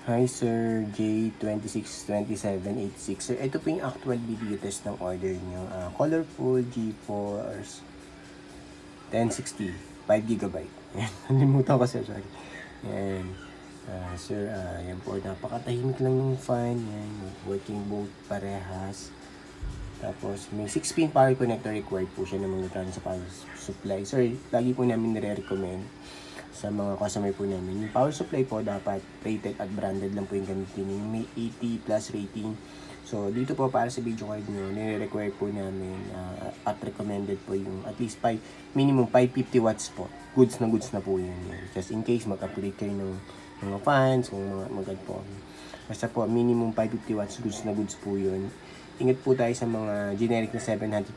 Hi Sir J262786. Sir, ito po yung actual video test ng order nyo. Colorful GeForce 1060 5GB. Nalimutan ko sir, sorry. Yan. Sir, yan po, napakatahimik lang yung fan. Yan, working both parehas. Tapos may 6-pin power connector, required po siya ng mga sa power supply. Sir, lagi po namin nire-recommend sa mga customer po namin. Yung power supply po dapat rated at branded lang po yung gamitin. Yung may 80 plus rating. So dito po para sa video card nyo, nire-require po namin at recommended po yung at least minimum 550 watts po. Goods na po yun. Just in case mag-upgrade kayo ng mga fans, mga magad po. Basta po minimum 550 watts, goods po yun. Ingat po tayo sa mga generic na 750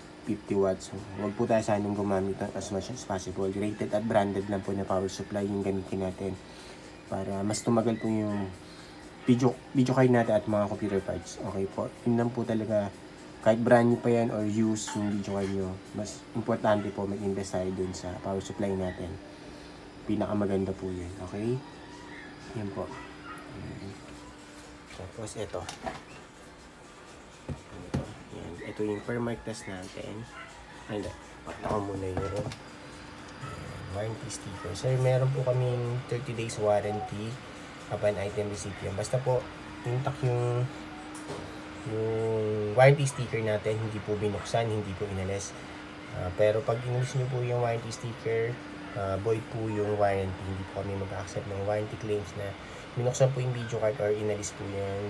watts. Huwag po tayo sanang gumamit ng as much as possible. Rated at branded lang po na power supply yung gamitin natin para mas tumagal po yung video card natin at mga computer parts. Okay po. Yun lang po talaga. Kahit brand new pa yan or used yung video card nyo, mas importante po mag-invest tayo dun sa power supply natin. Pinakamaganda po yun. Okay? Yan po. Tapos ito. Ito yung per mark test natin. Ay, hindi. Pakita ko muna yung warranty sticker. Sir, meron po kaming 30 days warranty upon item recipient. Basta po, intact yung warranty sticker natin, hindi po binuksan, hindi po inalis. Pero pag inalis nyo po yung warranty sticker, void po yung warranty. Hindi po kami mag-accept ng warranty claims na binuksan po yung video card or inalis po yung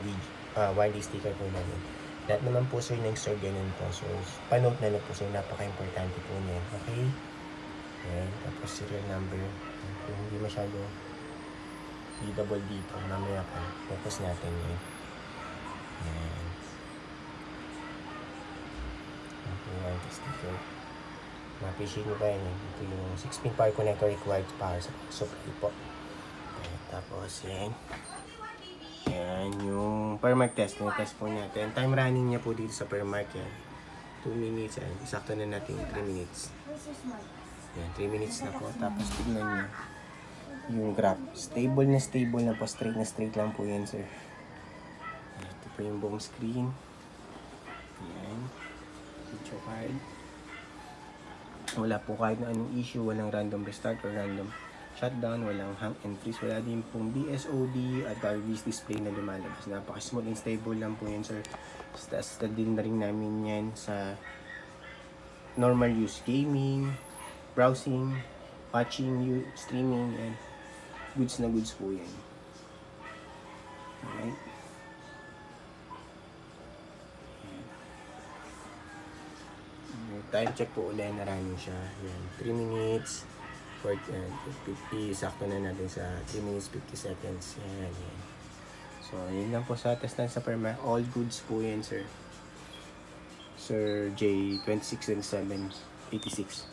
warranty sticker po namin. Lahat naman po sir ng store ganun po. So, panote na lang po sir. Napaka-importante po niyan. Okay? Ayan. Tapos serial number. Kung hindi masyado readable dito, mamaya po. Focus natin yun. Ayan. Ito yung warranty sticker. Ma-appreciate nyo ba yan? Ito yung 6-pin power connector required para sa supply po. Ayan. Tapos, yan. Yan, yung per mark test. Yung test po natin. Time running niya po dito sa per mark yan. 2 minutes. Yan. Isakto na natin 3 minutes. Yan, 3 minutes na po. Tapos tignan nyo yung graph. Stable na po. Straight lang po yan, sir. Ito po yung buong screen. Yan. Video card. Wala po kahit na anong issue. Walang random restart or random shutdown, walang hang and freeze, wala din pong BSOD at garbage display na lumalabas. Napaka-smooth and stable lang po yan, sir. Tested din na rin namin yan sa normal use, gaming, browsing, watching, streaming, and goods na goods po yan. Alright. Time check po ulit na running siya. Yan, 3 minutes. 50, sakto na natin sa 3 minutes 50 seconds. Yan, yan. So, yun lang po sa test sa perma. All goods po yan, sir. Sir J262786.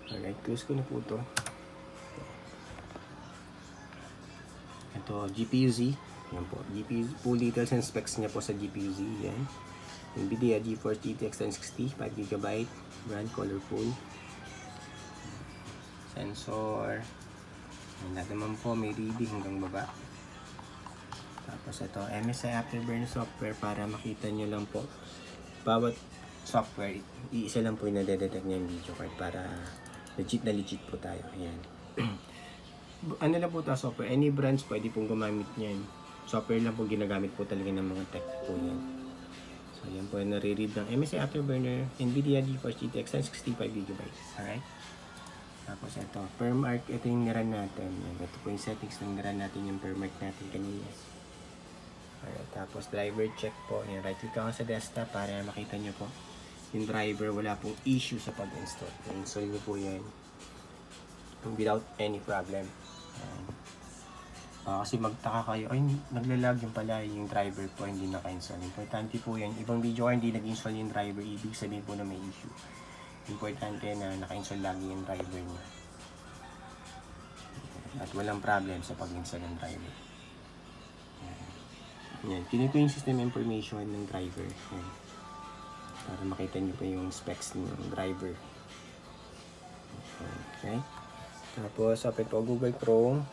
Alright, close ko na po ito. Ito, GPU-Z. Yan po. GPU, full details and specs niya po sa GPU-Z. Yan. NVIDIA GeForce GTX 1060, 5GB. Brand colorful. Sensor. Lahat naman po may reading hanggang baba. Tapos ito, MSI Afterburner software para makita nyo lang po. Bawat software, iisa lang po yung nadedetect niya yung video card para legit po tayo. Ayan. Ano lang po ito software? Any brands pwede pong gumamit niyan. Software lang po ginagamit po talaga ng mga tech po yan. So yan po yung nare-read ng MSI Afterburner NVIDIA GeForce GTX 1065GB. Alright? Tapos ito, per mark, ito yung niran natin. Ito po yung settings ng niran natin yung per mark natin kanina. Alright, tapos driver check po. Yan, right click ako sa desktop para makita nyo po. Yung driver, wala pong issue sa pag-install. I-install nyo po yan without any problem. Kasi magtaka kayo, ay naglalag yung pala yung driver po, hindi naka-install. Importante po yan. Ibang video hindi nag-install yung driver, ibig sabihin po na may issue. Importante na naka-install lagi yung driver niya. At walang problem sa pag-install ng driver. Yan. Kinuha ko yung system information ng driver. Yan. Para makita niyo po yung specs ng driver. Okay. Tapos, open po Google Chrome.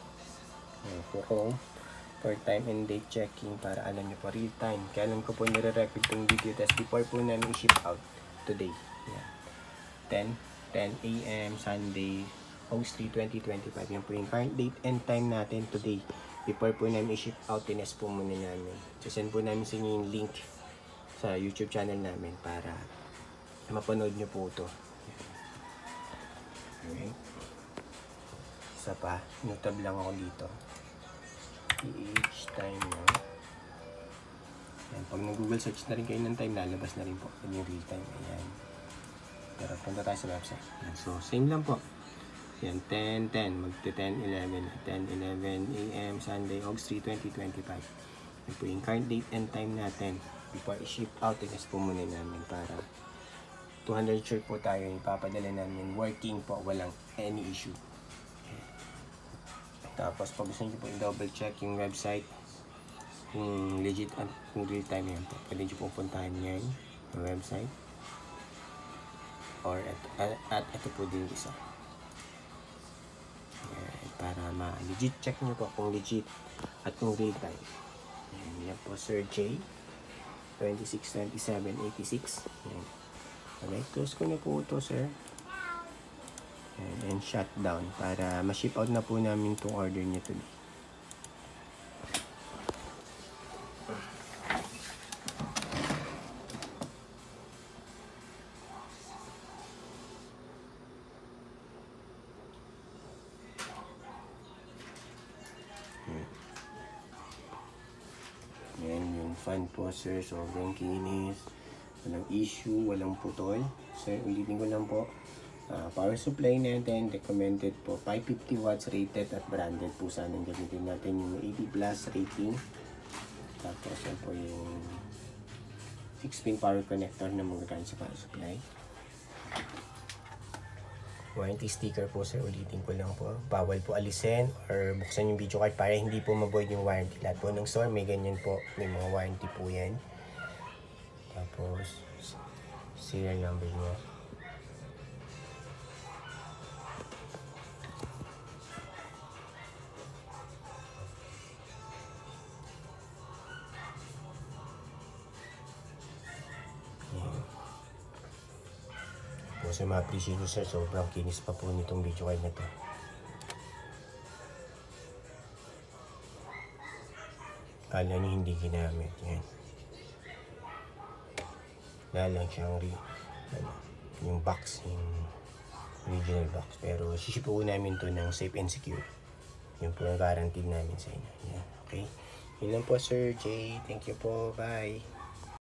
for time and date checking para alam nyo po real time. Kailan ko po nire-record itong video test before po namin i-ship out today. Yan. 10 a.m. Sunday, August 3, 2025. Yan po yung current date and time natin today. Before po namin i-ship out, tinest po muna namin. Sasend po namin sa inyo yung link sa YouTube channel namin para mapanood nyo po ito. Okay. Isa pa, notab lang ako dito. PH time na. Yan, pag nag-google search na rin kayo ng time, lalabas na rin po yung real time. Ayan. Pero punta tayo sa website. Yan. So, same lang po. Yan, 10:10. Magte-10:11. 10:11 a.m. Sunday, August 3, 2025. Yan po yung current date and time natin. Before i-ship out, inas po muna namin para 200 shirt po tayo, ipapadala namin working po, walang any issue. Okay. Tapos pag gusto nyo po i-double check yung website kung legit at kung real time yan po, pwede nyo po puntahan yan yung website or at ito po din isa. Okay. Para ma-legit check nyo po kung legit at kung real time. Yan po Sir J 262786. Yan. Okay, close ko na po ito, sir. And shut down para ma-ship out na po namin itong order niya today. Yan yung fan po, sir. Sobrang kinis. Walang issue, walang putol. Sir, ulitin ko lang po. Power supply natin, recommended po 550 watts rated at branded po sana. Gamitin natin yung 80 plus rating. Tapos yan po yung 6-pin power connector na magagamit sa power supply. Warranty sticker po, sir, ulitin ko lang po. Bawal po alisin or buksan yung video card para hindi po ma-void yung warranty. Lahat po ng store may ganyan po, may mga warranty po yan. Tapos, serial number niya. Tapos, ma-appreciate nyo, sir. Sobrang kinis pa po nitong video card na to. Kala nyo hindi ginamit. Yan. Lang siyang yung box, yung original box, pero ship po namin to ng safe and secure. Yung po yung guaranteed namin sa inyo. Yeah, okay, yun lang po, Sir J. Thank you po, bye.